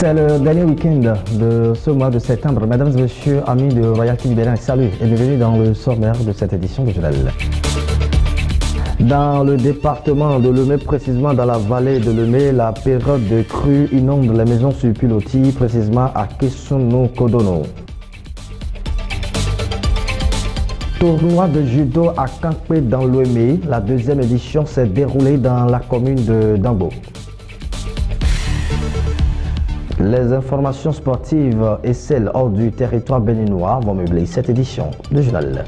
C'est le dernier week-end de ce mois de septembre. Mesdames et messieurs, amis de Royal TV Bénin, salut et bienvenue dans le sommaire de cette édition du journal. Dans le département de Lemay, précisément dans la vallée de Lemay, la période de crue inonde les maisons sur pilotis, précisément à Kesuno-Kodono. Tournoi de judo à Kankpe dans Lemay, la deuxième édition s'est déroulée dans la commune de Dambo. Les informations sportives et celles hors du territoire béninois vont meubler cette édition du journal.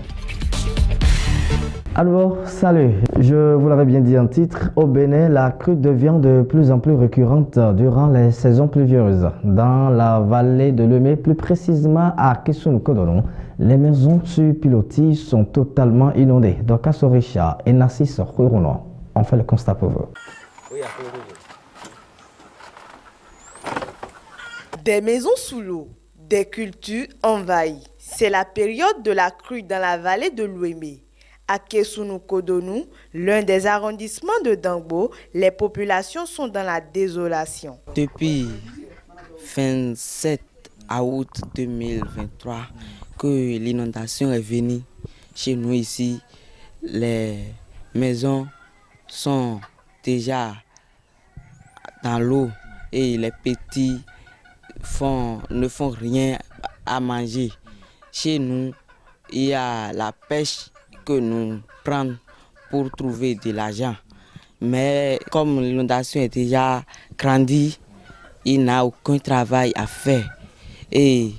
Alors, salut, je vous l'avais bien dit en titre, au Bénin, la crue devient de plus en plus récurrente durant les saisons pluvieuses. Dans la vallée de Lemay, plus précisément à Kesuno-Kodono, les maisons sur pilotis sont totalement inondées. Dorcas Orisha et Nassis Rourouno ont fait le constat pour vous. Des maisons sous l'eau, des cultures envahies. C'est la période de la crue dans la vallée de Lemay. À Kesuno-Kodono, l'un des arrondissements de Dambo, les populations sont dans la désolation. Depuis 27 août 2023 que l'inondation est venue chez nous ici, les maisons sont déjà dans l'eau et les petits ne font rien à manger. Chez nous, il y a la pêche que nous prenons pour trouver de l'argent. Mais comme l'inondation est déjà grandie, il n'a aucun travail à faire. Et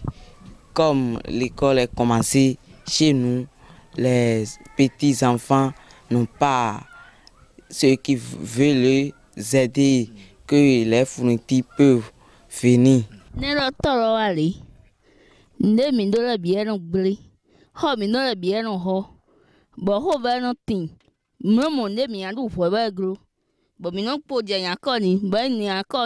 comme l'école est commencée, chez nous, les petits-enfants n'ont pas ceux qui veulent les aider, que les fournitures peuvent venir. But who very nothing. Memo ne mi adu for bagro. But mi no po je yan ko ni, ba ni yan ko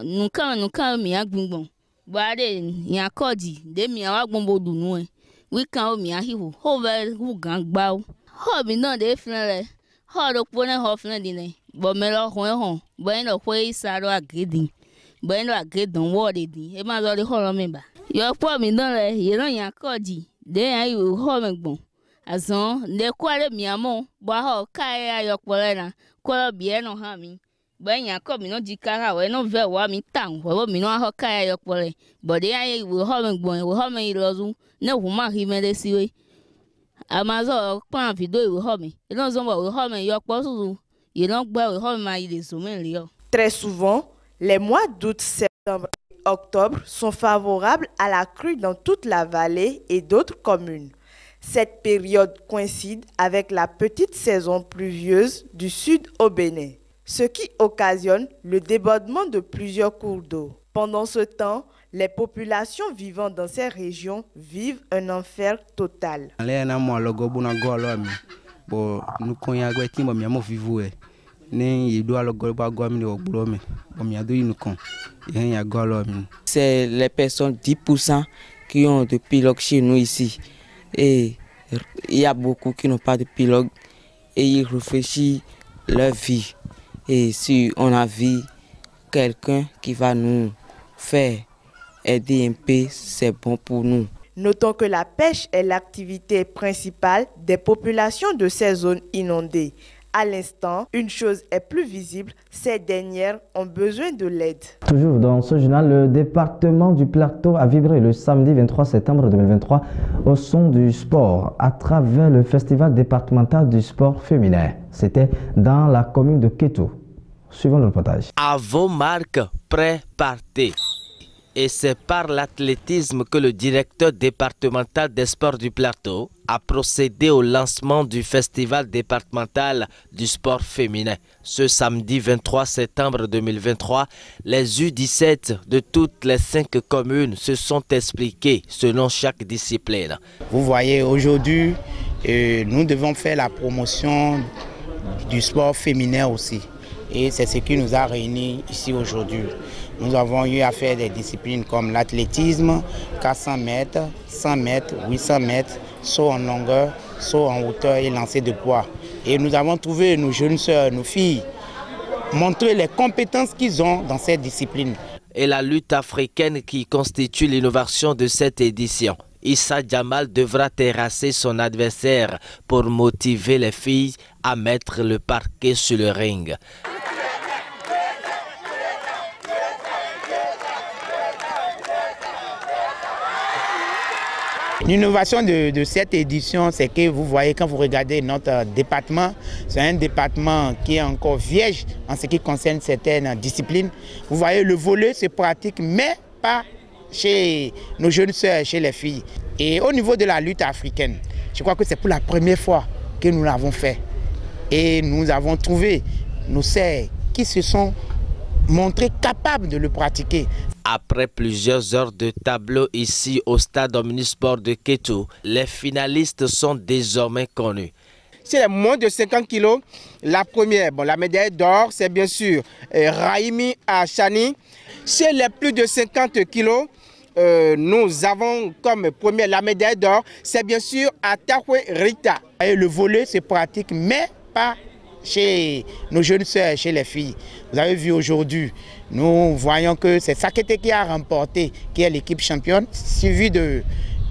nuka mi agbungbon. Ba de yan ko di, de mi awa gbonbo du nu e. We kan o mi ahihu. Ho very hu gan gba o. Ho mi no de flen le. Ho do po ne ho flen di ne. But me lo ho. Ba no po isa ro agedin. Ba no agedon wo de di. E ma zo de ho ro me ba. Yo po mi no le, ye no yan ko di. De yan yu ho me gbon. Azon de kwale miamo ba ho kaya yo polena ko bien no ha mi ba nya ko mi no jikara we no ve wa mi tan wo mi no ho kaya yo pole but de aye we ho me gbon we ho me irozu ne hu ma hi me de siwe amazo pan video we ho me e no zo we ho me yo po suzu ye no gba we ho me ma ile so me rio. Très souvent, les mois d'août, septembre et octobre sont favorables à la crue dans toute la vallée et d'autres communes. Cette période coïncide avec la petite saison pluvieuse du sud au Bénin, ce qui occasionne le débordement de plusieurs cours d'eau. Pendant ce temps, les populations vivant dans ces régions vivent un enfer total. C'est les personnes 10% qui ont de pilotes chez nous ici. Et il y a beaucoup qui n'ont pas de pilote et ils réfléchissent leur vie. Et si on a vu quelqu'un qui va nous faire aider un peu, c'est bon pour nous. Notons que la pêche est l'activité principale des populations de ces zones inondées. À l'instant, une chose est plus visible, ces dernières ont besoin de l'aide. Toujours dans ce journal, le département du Plateau a vibré le samedi 23 septembre 2023 au son du sport à travers le festival départemental du sport féminin. C'était dans la commune de Kétou. Suivons le reportage. À vos marques, prêts, partez. Et c'est par l'athlétisme que le directeur départemental des sports du Plateau a procédé au lancement du festival départemental du sport féminin. Ce samedi 23 septembre 2023, les U17 de toutes les 5 communes se sont expliqués selon chaque discipline. Vous voyez, aujourd'hui, nous devons faire la promotion du sport féminin aussi. Et c'est ce qui nous a réunis ici aujourd'hui. Nous avons eu à faire des disciplines comme l'athlétisme, 400 mètres, 100 mètres, 800 mètres, saut en longueur, saut en hauteur et lancer de poids. Et nous avons trouvé nos jeunes sœurs, nos filles, montrer les compétences qu'ils ont dans cette discipline. et la lutte africaine qui constitue l'innovation de cette édition. Issa Jamal devra terrasser son adversaire pour motiver les filles à mettre le parquet sur le ring. L'innovation de cette édition, c'est que vous voyez, quand vous regardez notre département, c'est un département qui est encore vierge en ce qui concerne certaines disciplines. Vous voyez, le volley se pratique, mais pas chez nos jeunes sœurs, chez les filles. Et au niveau de la lutte africaine, je crois que c'est pour la première fois que nous l'avons fait. Et nous avons trouvé nos sœurs qui se sont montrées capables de le pratiquer. Après plusieurs heures de tableau ici au stade omnisport de Kétou, les finalistes sont désormais connus. C'est les moins de 50 kilos. La première, la médaille d'or, c'est bien sûr Raimi Achani. Chez les plus de 50 kilos, nous avons comme première la médaille d'or, c'est bien sûr Atakwe Rita. Et le volley se pratique, mais pas chez nos jeunes sœurs, chez les filles. Vous avez vu aujourd'hui, nous voyons que c'est Sakete qui a remporté, qui est l'équipe championne, suivi de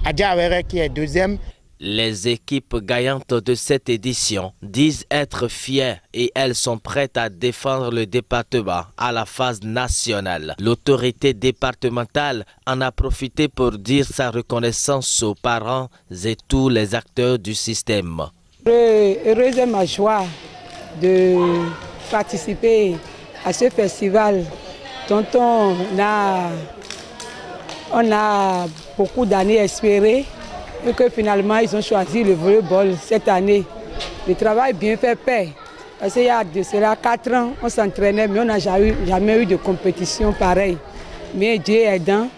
Adja Awere qui est deuxième. Les équipes gagnantes de cette édition disent être fières et elles sont prêtes à défendre le département à la phase nationale. L'autorité départementale en a profité pour dire sa reconnaissance aux parents et tous les acteurs du système. Heureuse ma joie de participer à ce festival dont on a beaucoup d'années espéré et que finalement ils ont choisi le volleyball cette année. Le travail bien fait paie. Parce qu'il y a de cela 4 ans, on s'entraînait mais on n'a jamais eu de compétition pareille. Mais Dieu aidant,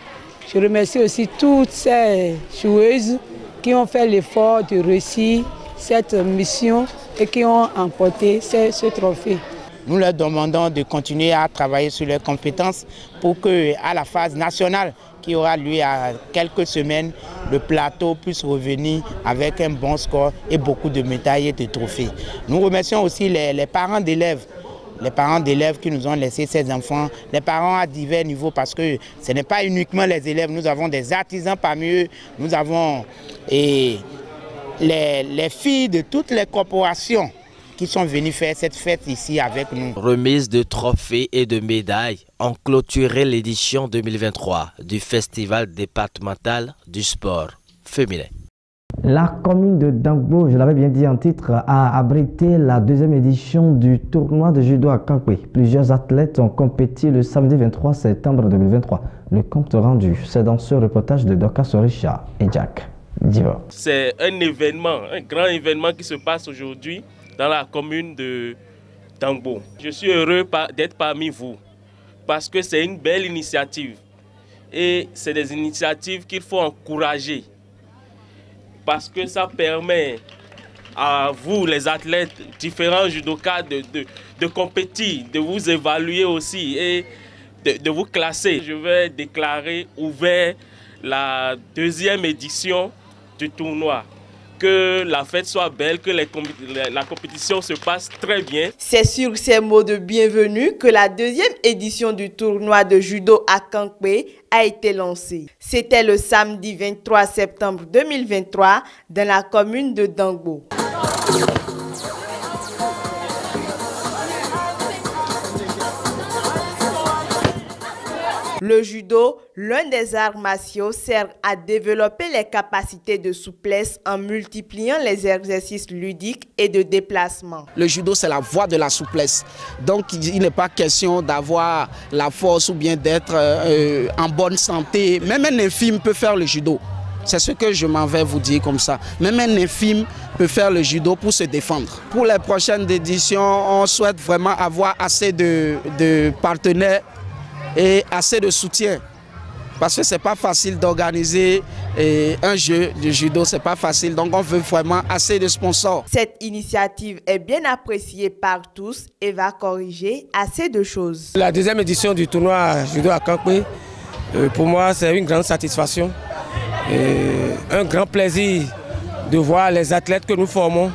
je remercie aussi toutes ces joueuses qui ont fait l'effort de réussir cette mission et qui ont emporté ce trophée. Nous leur demandons de continuer à travailler sur leurs compétences pour qu'à la phase nationale qui aura lieu à quelques semaines, le plateau puisse revenir avec un bon score et beaucoup de médailles et de trophées. Nous remercions aussi les parents d'élèves. Les parents d'élèves qui nous ont laissé ces enfants, les parents à divers niveaux, parce que ce n'est pas uniquement les élèves, nous avons des artisans parmi eux, nous avons les filles de toutes les corporations qui sont venus faire cette fête ici avec nous. Remise de trophées et de médailles ont clôturé l'édition 2023 du Festival départemental du sport féminin. La commune de Dangbo, je l'avais bien dit en titre, a abrité la 2e édition du tournoi de judo à Kankwe. Plusieurs athlètes ont compéti le samedi 23 septembre 2023. Le compte rendu, c'est dans ce reportage de Doka Sorisha et Jack Diva. C'est un événement, un grand événement qui se passe aujourd'hui dans la commune de Dangbo. Je suis heureux d'être parmi vous parce que c'est une belle initiative et c'est des initiatives qu'il faut encourager parce que ça permet à vous, les athlètes, différents judokas, de compétir, de vous évaluer aussi et de vous classer. Je vais déclarer ouvert la 2e édition du tournoi. Que la fête soit belle, que la compétition se passe très bien. C'est sur ces mots de bienvenue que la 2e édition du tournoi de judo à Kankwe a été lancée. C'était le samedi 23 septembre 2023 dans la commune de Dangbo. Le judo, l'un des arts martiaux, sert à développer les capacités de souplesse en multipliant les exercices ludiques et de déplacement. Le judo, c'est la voie de la souplesse. Donc, il n'est pas question d'avoir la force ou bien d'être en bonne santé. Même un infime peut faire le judo. C'est ce que je m'en vais vous dire comme ça. Même un infime peut faire le judo pour se défendre. Pour les prochaines éditions, on souhaite vraiment avoir assez de partenaires et assez de soutien. Parce que ce n'est pas facile d'organiser un jeu de judo, ce n'est pas facile. Donc on veut vraiment assez de sponsors. Cette initiative est bien appréciée par tous et va corriger assez de choses. La 2e édition du tournoi judo à Kankwe, pour moi c'est une grande satisfaction. Un grand plaisir de voir les athlètes que nous formons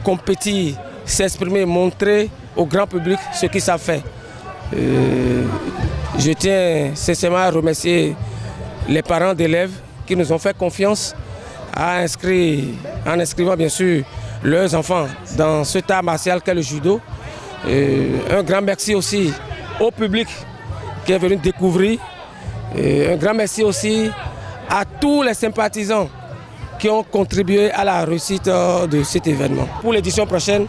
compétir, s'exprimer, montrer au grand public ce qu'ils savent faire. Je tiens sincèrement à remercier les parents d'élèves qui nous ont fait confiance en inscrivant bien sûr leurs enfants dans cet art martial qu'est le judo. Un grand merci aussi au public qui est venu découvrir. Un grand merci aussi à tous les sympathisants qui ont contribué à la réussite de cet événement. Pour l'édition prochaine,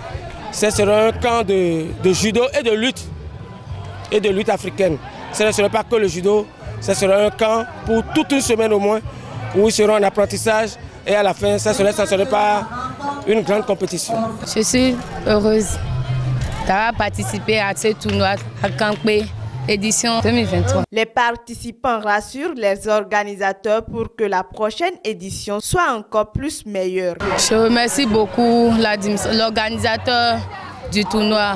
ce sera un camp de judo et de lutte africaine. Ce ne sera pas que le judo, ce sera un camp pour toute une semaine au moins, où ils seront en apprentissage et à la fin, ça ne sera pas une grande compétition. Je suis heureuse d'avoir participé à ce tournoi à Kangbé, édition 2023. Les participants rassurent les organisateurs pour que la prochaine édition soit encore plus meilleure. Je remercie beaucoup l'organisateur du tournoi.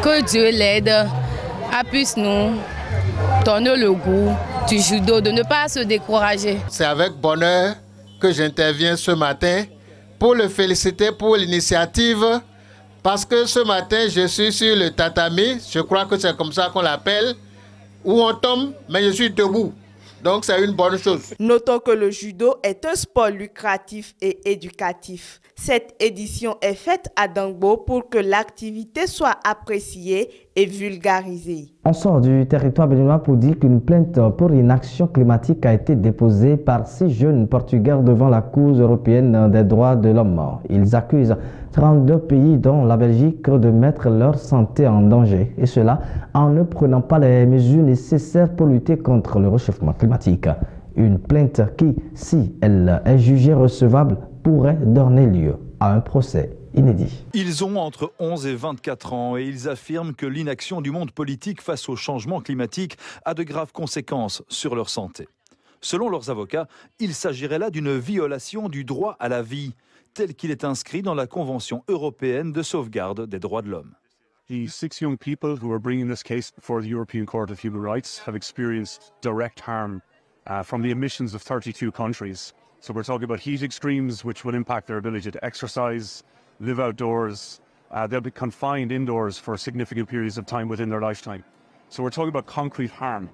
Que Dieu l'aide à puisse nous donner le goût du judo, de ne pas se décourager. C'est avec bonheur que j'interviens ce matin pour le féliciter pour l'initiative. Parce que ce matin, je suis sur le tatami, je crois que c'est comme ça qu'on l'appelle, où on tombe, mais je suis debout. Donc c'est une bonne chose. Notons que le judo est un sport lucratif et éducatif. Cette édition est faite à Dangbo pour que l'activité soit appréciée et vulgarisée. On sort du territoire béninois pour dire qu'une plainte pour inaction climatique a été déposée par 6 jeunes Portugais devant la Cour européenne des droits de l'homme. Ils accusent 32 pays, dont la Belgique, de mettre leur santé en danger. Et cela en ne prenant pas les mesures nécessaires pour lutter contre le réchauffement climatique. Une plainte qui, si elle est jugée recevable, pourrait donner lieu à un procès inédit. Ils ont entre 11 et 24 ans et ils affirment que l'inaction du monde politique face au changement climatique a de graves conséquences sur leur santé. Selon leurs avocats, il s'agirait là d'une violation du droit à la vie, tel qu'il est inscrit dans la Convention européenne de sauvegarde des droits de l'homme. The 6 young people who are bringing this case before the European Court of Human Rights have experienced direct harm from the emissions of 32 countries. So we're talking about heat extremes which will impact their ability to exercise, live outdoors. They'll be confined indoors for significant periods of time within their lifetime. So we're talking about concrete harm.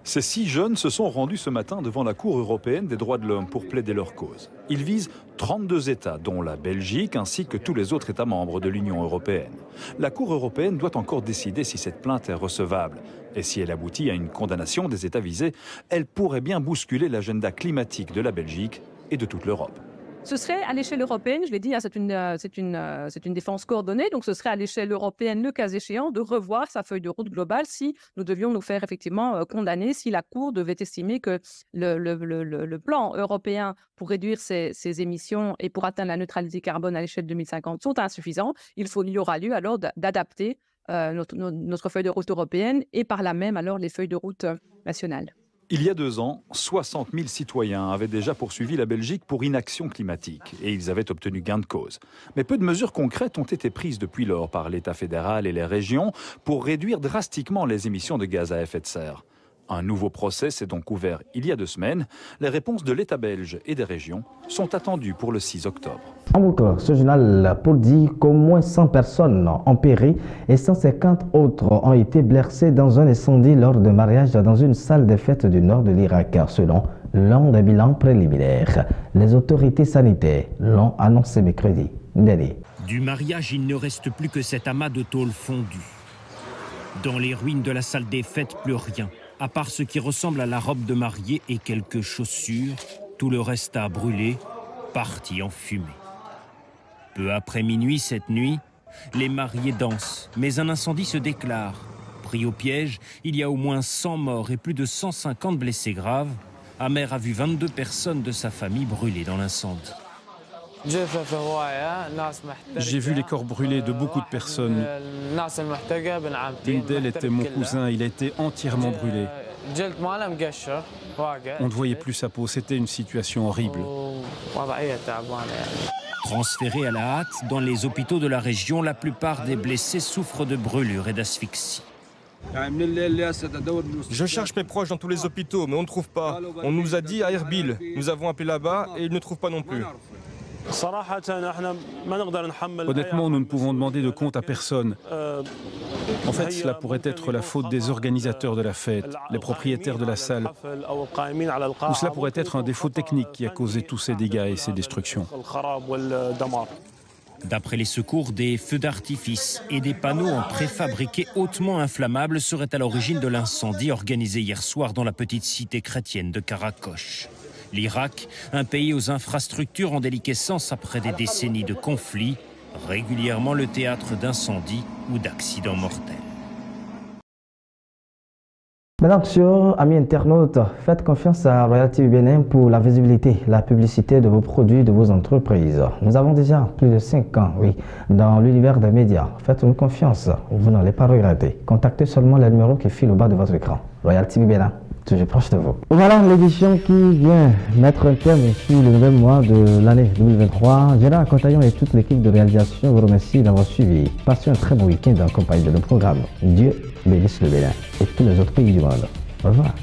Ces 6 jeunes se sont rendus ce matin devant la Cour européenne des droits de l'homme pour plaider leur cause. Ils visent 32 États, dont la Belgique, ainsi que tous les autres États membres de l'Union européenne. La Cour européenne doit encore décider si cette plainte est recevable. Et si elle aboutit à une condamnation des États visés, elle pourrait bien bousculer l'agenda climatique de la Belgique et de toute l'Europe. Ce serait à l'échelle européenne, je l'ai dit, c'est une défense coordonnée, donc ce serait à l'échelle européenne, le cas échéant, de revoir sa feuille de route globale si nous devions nous faire effectivement condamner, si la Cour devait estimer que le plan européen pour réduire ces émissions et pour atteindre la neutralité carbone à l'échelle 2050 sont insuffisants. Il y aura lieu alors d'adapter notre feuille de route européenne et par là même alors les feuilles de route nationales. Il y a 2 ans, 60 000 citoyens avaient déjà poursuivi la Belgique pour inaction climatique et ils avaient obtenu gain de cause. Mais peu de mesures concrètes ont été prises depuis lors par l'État fédéral et les régions pour réduire drastiquement les émissions de gaz à effet de serre. Un nouveau procès s'est donc ouvert il y a 2 semaines. Les réponses de l'État belge et des régions sont attendues pour le 6 octobre. En boucle, ce journal pour dire qu'au moins 100 personnes ont péri et 150 autres ont été blessées dans un incendie lors de mariage dans une salle des fêtes du nord de l'Irak, selon l'un des bilans préliminaires. Les autorités sanitaires l'ont annoncé mercredi dernier. Du mariage, il ne reste plus que cet amas de tôle fondue. Dans les ruines de la salle des fêtes, plus rien. À part ce qui ressemble à la robe de mariée et quelques chaussures, tout le reste a brûlé, parti en fumée. Peu après minuit cette nuit, les mariés dansent, mais un incendie se déclare. Pris au piège, il y a au moins 100 morts et plus de 150 blessés graves. Amer a vu 22 personnes de sa famille brûlées dans l'incendie. J'ai vu les corps brûlés de beaucoup de personnes. L'une d'elles était mon cousin, il a été entièrement brûlé. On ne voyait plus sa peau, c'était une situation horrible. Transférés à la hâte, dans les hôpitaux de la région, la plupart des blessés souffrent de brûlures et d'asphyxie. Je cherche mes proches dans tous les hôpitaux, mais on ne trouve pas. On nous a dit à Erbil. Nous avons appelé là-bas et ils ne trouvent pas non plus. Honnêtement, nous ne pouvons demander de compte à personne. En fait, cela pourrait être la faute des organisateurs de la fête, les propriétaires de la salle, ou cela pourrait être un défaut technique qui a causé tous ces dégâts et ces destructions. D'après les secours, des feux d'artifice et des panneaux en préfabriqué hautement inflammables seraient à l'origine de l'incendie organisé hier soir dans la petite cité chrétienne de Karakosh. L'Irak, un pays aux infrastructures en déliquescence après des décennies de conflits, régulièrement le théâtre d'incendies ou d'accidents mortels. Mesdames, amis internautes, faites confiance à Royal TV Bénin pour la visibilité, la publicité de vos produits, de vos entreprises. Nous avons déjà plus de 5 ans, dans l'univers des médias. Faites-nous confiance, vous n'allez pas regretter. Contactez seulement le numéro qui file au bas de votre écran. Royal TV Bénin, toujours proche de vous. Voilà l'édition qui vient mettre un terme sur le nouvel mois de l'année 2023. Gérard Contaillon et toute l'équipe de réalisation vous remercie d'avoir suivi. Passez un très bon week-end en compagnie de nos programmes. Dieu bénisse le Bénin et tous les autres pays du monde. Au revoir.